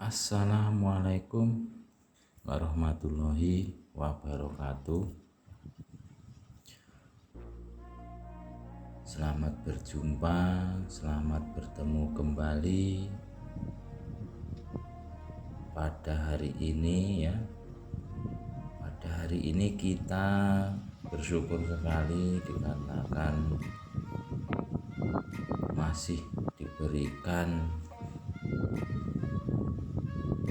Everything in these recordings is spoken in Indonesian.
Assalamualaikum warahmatullahi wabarakatuh. Selamat berjumpa, selamat bertemu kembali pada hari ini ya. Pada hari ini kita bersyukur sekali dikarenakan masih diberikan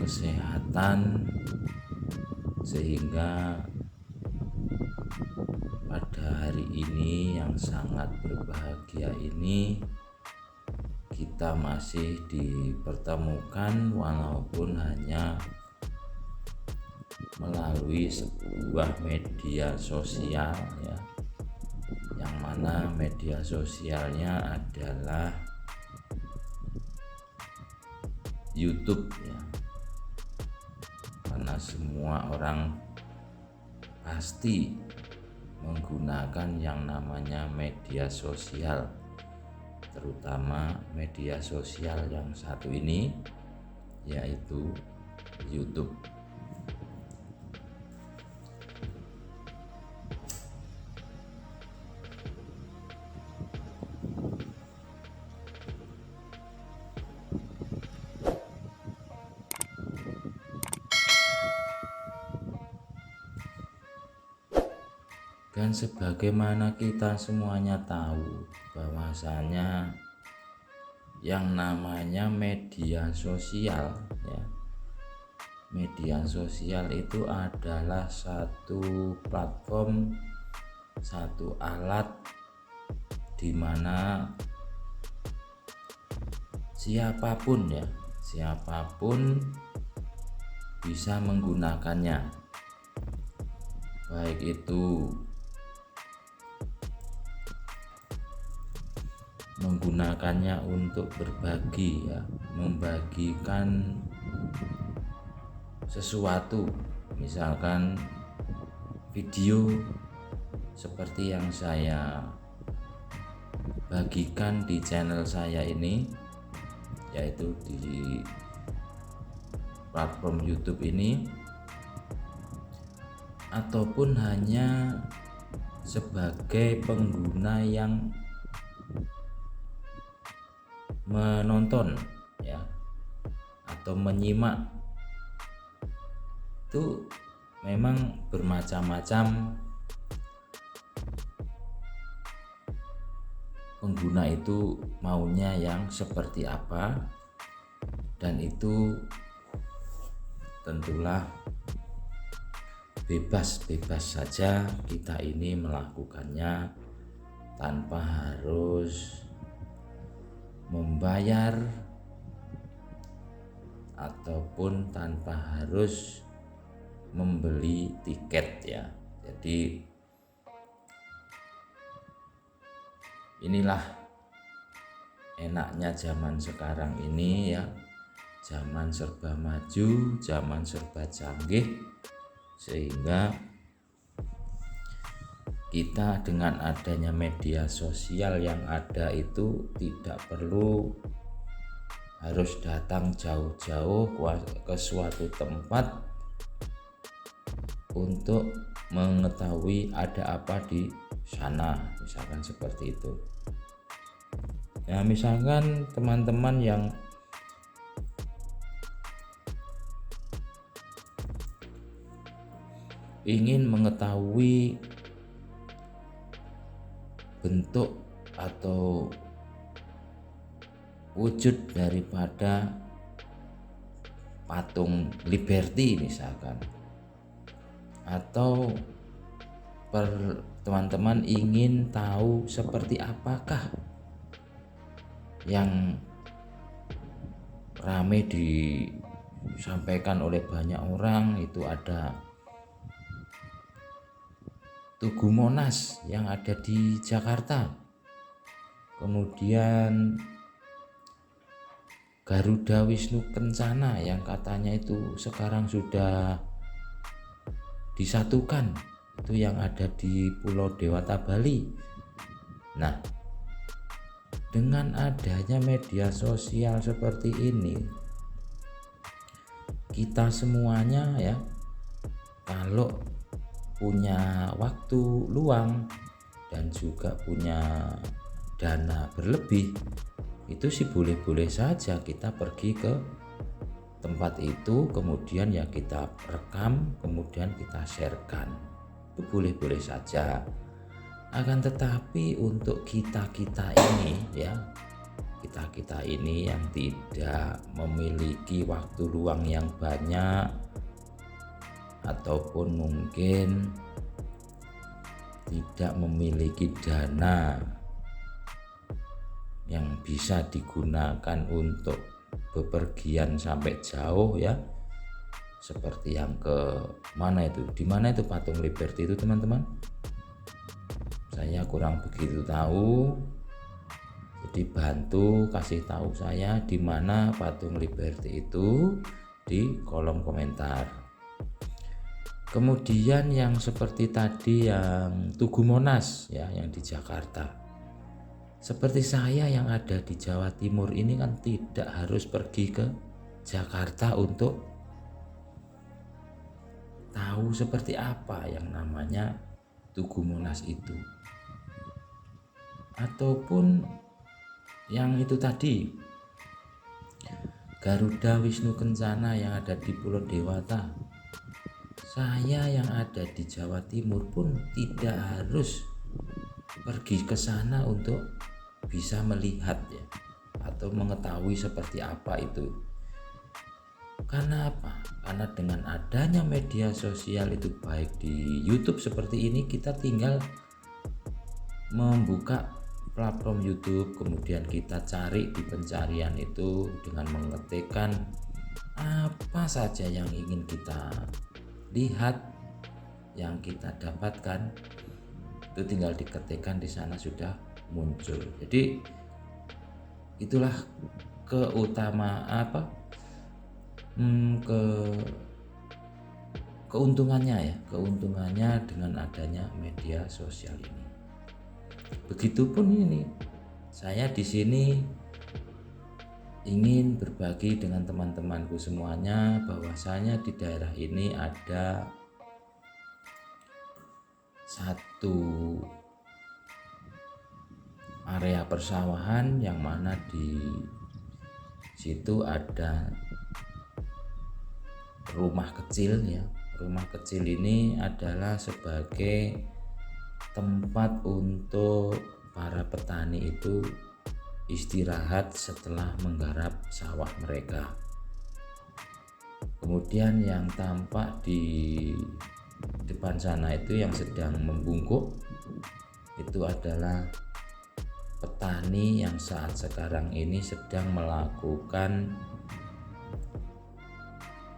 kesehatan, sehingga pada hari ini yang sangat berbahagia ini kita masih dipertemukan walaupun hanya melalui sebuah media sosial ya, yang mana media sosialnya adalah YouTube ya. Karena semua orang pasti menggunakan yang namanya media sosial, terutama media sosial yang satu ini, yaitu YouTube. Dan sebagaimana kita semuanya tahu bahwasanya yang namanya media sosial ya, media sosial itu adalah satu platform, satu alat di mana siapapun bisa menggunakannya, baik itu menggunakannya untuk berbagi ya, membagikan sesuatu, misalkan video seperti yang saya bagikan di channel saya ini, yaitu di platform YouTube ini, ataupun hanya sebagai pengguna yang menonton ya atau menyimak. Itu memang bermacam-macam pengguna itu maunya yang seperti apa, dan itu tentulah bebas-bebas saja kita ini melakukannya tanpa harus membayar ataupun tanpa harus membeli tiket ya. Jadi inilah enaknya zaman sekarang ini ya, zaman serba maju, zaman serba canggih, sehingga kita dengan adanya media sosial yang ada itu tidak perlu harus datang jauh-jauh ke suatu tempat untuk mengetahui ada apa di sana, misalkan seperti itu. Ya, misalkan teman-teman yang ingin mengetahui bentuk atau wujud daripada patung Liberty misalkan, atau teman-teman ingin tahu seperti apakah yang rame disampaikan oleh banyak orang, itu ada Tugu Monas yang ada di Jakarta, kemudian Garuda Wisnu Kencana yang katanya itu sekarang sudah disatukan, itu yang ada di Pulau Dewata Bali. Nah, dengan adanya media sosial seperti ini, kita semuanya ya, kalau punya waktu luang dan juga punya dana berlebih, itu sih boleh-boleh saja kita pergi ke tempat itu, kemudian ya kita rekam, kemudian kita sharekan. Itu boleh-boleh saja. Akan tetapi untuk kita-kita ini ya, kita-kita ini yang tidak memiliki waktu luang yang banyak, ataupun mungkin tidak memiliki dana yang bisa digunakan untuk bepergian sampai jauh ya, seperti yang ke mana itu, di mana itu patung Liberty itu teman-teman, saya kurang begitu tahu. Jadi bantu kasih tahu saya di mana patung Liberty itu di kolom komentar. Kemudian yang seperti tadi yang Tugu Monas ya, yang di Jakarta. Seperti saya yang ada di Jawa Timur ini kan tidak harus pergi ke Jakarta untuk tahu seperti apa yang namanya Tugu Monas itu. Ataupun yang itu tadi, Garuda Wisnu Kencana yang ada di Pulau Dewata. Saya yang ada di Jawa Timur pun tidak harus pergi ke sana untuk bisa melihat ya, atau mengetahui seperti apa itu. Karena apa? Karena dengan adanya media sosial itu, baik di YouTube seperti ini, kita tinggal membuka platform YouTube, kemudian kita cari di pencarian itu dengan mengetikkan apa saja yang ingin kita lihat, yang kita dapatkan, itu tinggal diketikkan di sana sudah muncul. Jadi itulah keuntungannya ya, keuntungannya dengan adanya media sosial ini. Begitupun ini, saya di sini ingin berbagi dengan teman-temanku semuanya bahwasanya di daerah ini ada satu area persawahan yang mana di situ ada rumah kecil ya. Rumah kecil ini adalah sebagai tempat untuk para petani itu istirahat setelah menggarap sawah mereka. Kemudian yang tampak di depan sana itu yang sedang membungkuk itu adalah petani yang saat sekarang ini sedang melakukan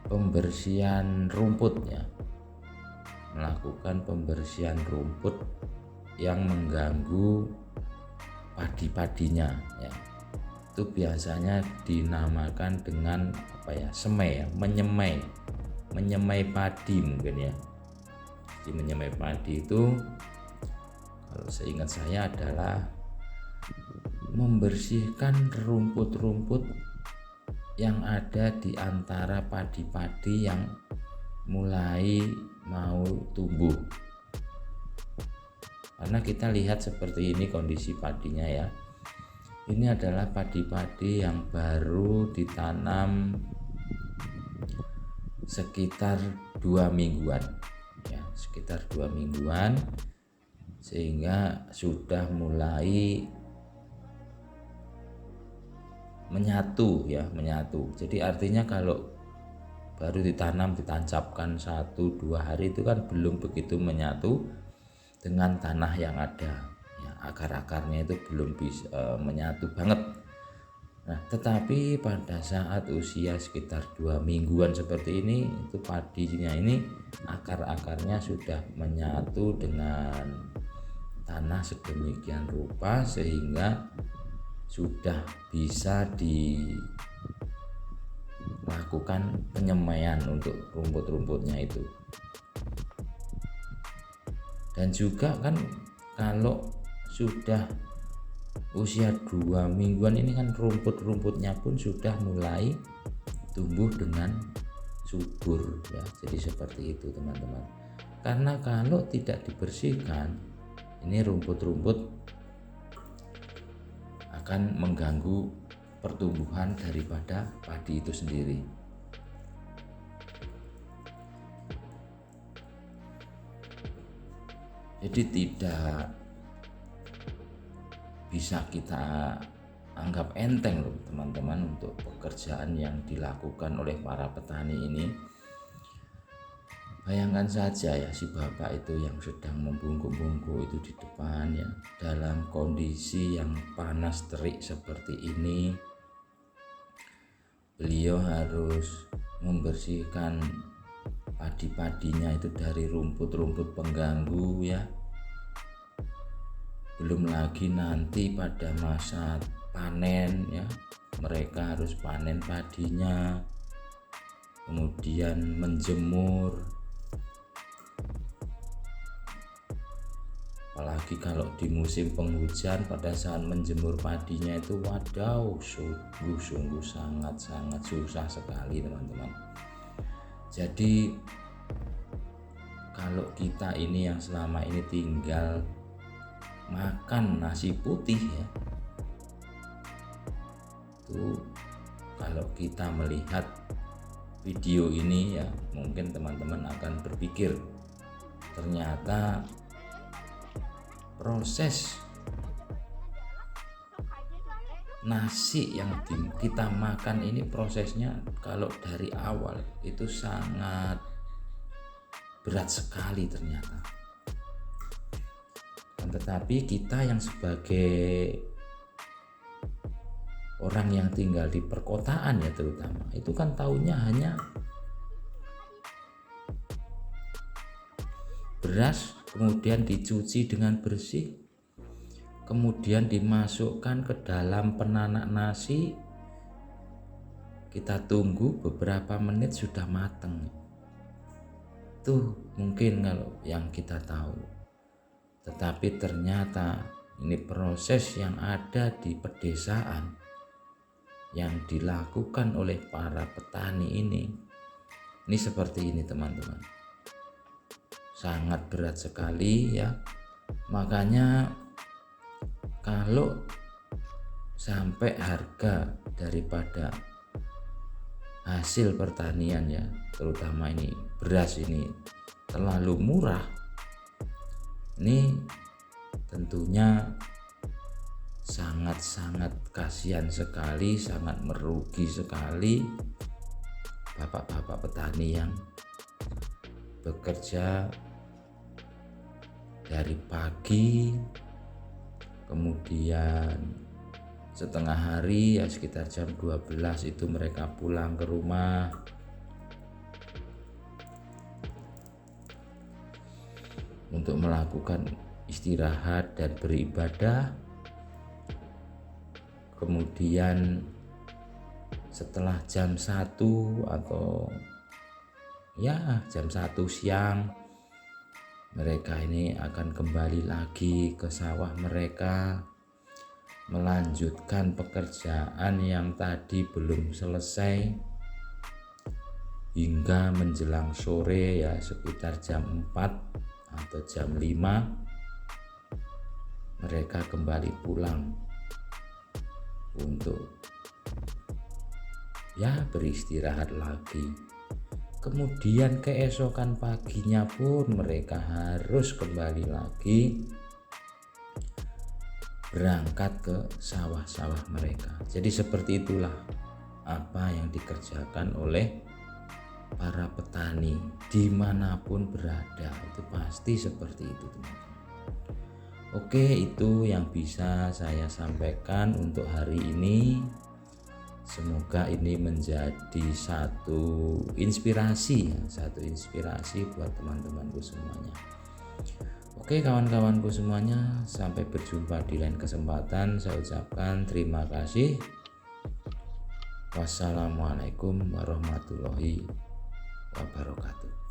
pembersihan rumput ya, melakukan pembersihan rumput yang mengganggu padi-padinya ya. Itu biasanya dinamakan dengan apa ya, semai ya, menyemai padi mungkin ya. Di menyemai padi itu kalau seingat saya adalah membersihkan rumput-rumput yang ada di antara padi-padi yang mulai mau tumbuh. Karena kita lihat seperti ini kondisi padinya ya. Ini adalah padi-padi yang baru ditanam sekitar 2 mingguan ya, sekitar 2 mingguan, sehingga sudah mulai menyatu ya, menyatu. Jadi artinya kalau baru ditanam, ditancapkan 1-2 hari itu kan belum begitu menyatu dengan tanah yang ada ya, akar-akarnya itu belum bisa menyatu banget. Nah, tetapi pada saat usia sekitar 2 mingguan seperti ini, itu padinya ini akar-akarnya sudah menyatu dengan tanah sedemikian rupa sehingga sudah bisa dilakukan penyemaian untuk rumput-rumputnya itu. Dan juga kan kalau sudah usia 2 mingguan ini kan rumput-rumputnya pun sudah mulai tumbuh dengan subur ya. Jadi seperti itu teman-teman. Karena kalau tidak dibersihkan, ini rumput-rumput akan mengganggu pertumbuhan daripada padi itu sendiri. Jadi tidak bisa kita anggap enteng loh teman-teman untuk pekerjaan yang dilakukan oleh para petani ini. Bayangkan saja ya, si bapak itu yang sedang membungkuk-bungkuk itu di depan ya, dalam kondisi yang panas terik seperti ini. Beliau harus membersihkan padi-padinya itu dari rumput-rumput pengganggu ya. Belum lagi nanti pada masa panen ya, mereka harus panen padinya, kemudian menjemur. Apalagi kalau di musim penghujan, pada saat menjemur padinya itu wadaw, sungguh sangat susah sekali teman-teman. Jadi kalau kita ini yang selama ini tinggal makan nasi putih ya, itu kalau kita melihat video ini ya, mungkin teman-teman akan berpikir ternyata proses nasi yang kita makan ini prosesnya kalau dari awal itu sangat berat sekali ternyata. Tetapi kita yang sebagai orang yang tinggal di perkotaan ya terutama, itu kan taunya hanya beras kemudian dicuci dengan bersih, kemudian dimasukkan ke dalam penanak nasi, kita tunggu beberapa menit sudah matang. Itu mungkin kalau yang kita tahu. Tetapi ternyata ini proses yang ada di pedesaan yang dilakukan oleh para petani ini seperti ini teman-teman. Sangat berat sekali ya. Makanya kalau sampai harga daripada hasil pertanian ya, terutama ini beras ini terlalu murah, ini tentunya sangat kasihan sekali, sangat merugi sekali bapak-bapak petani yang bekerja dari pagi, kemudian setengah hari ya sekitar jam 12 itu mereka pulang ke rumah. Untuk melakukan istirahat dan beribadah. Kemudian setelah jam 1 atau ya jam 1 siang, mereka ini akan kembali lagi ke sawah mereka, melanjutkan pekerjaan yang tadi belum selesai hingga menjelang sore ya, sekitar jam 4 atau jam 5 mereka kembali pulang untuk ya beristirahat lagi. Kemudian keesokan paginya pun mereka harus kembali lagi berangkat ke sawah-sawah mereka. Jadi seperti itulah apa yang dikerjakan oleh para petani dimanapun berada, itu pasti seperti itu teman-teman. Oke, itu yang bisa saya sampaikan untuk hari ini. Semoga ini menjadi satu inspirasi buat teman-temanku semuanya. Oke kawan-kawanku semuanya, sampai berjumpa di lain kesempatan. Saya ucapkan terima kasih. Wassalamualaikum warahmatullahi wabarakatuh.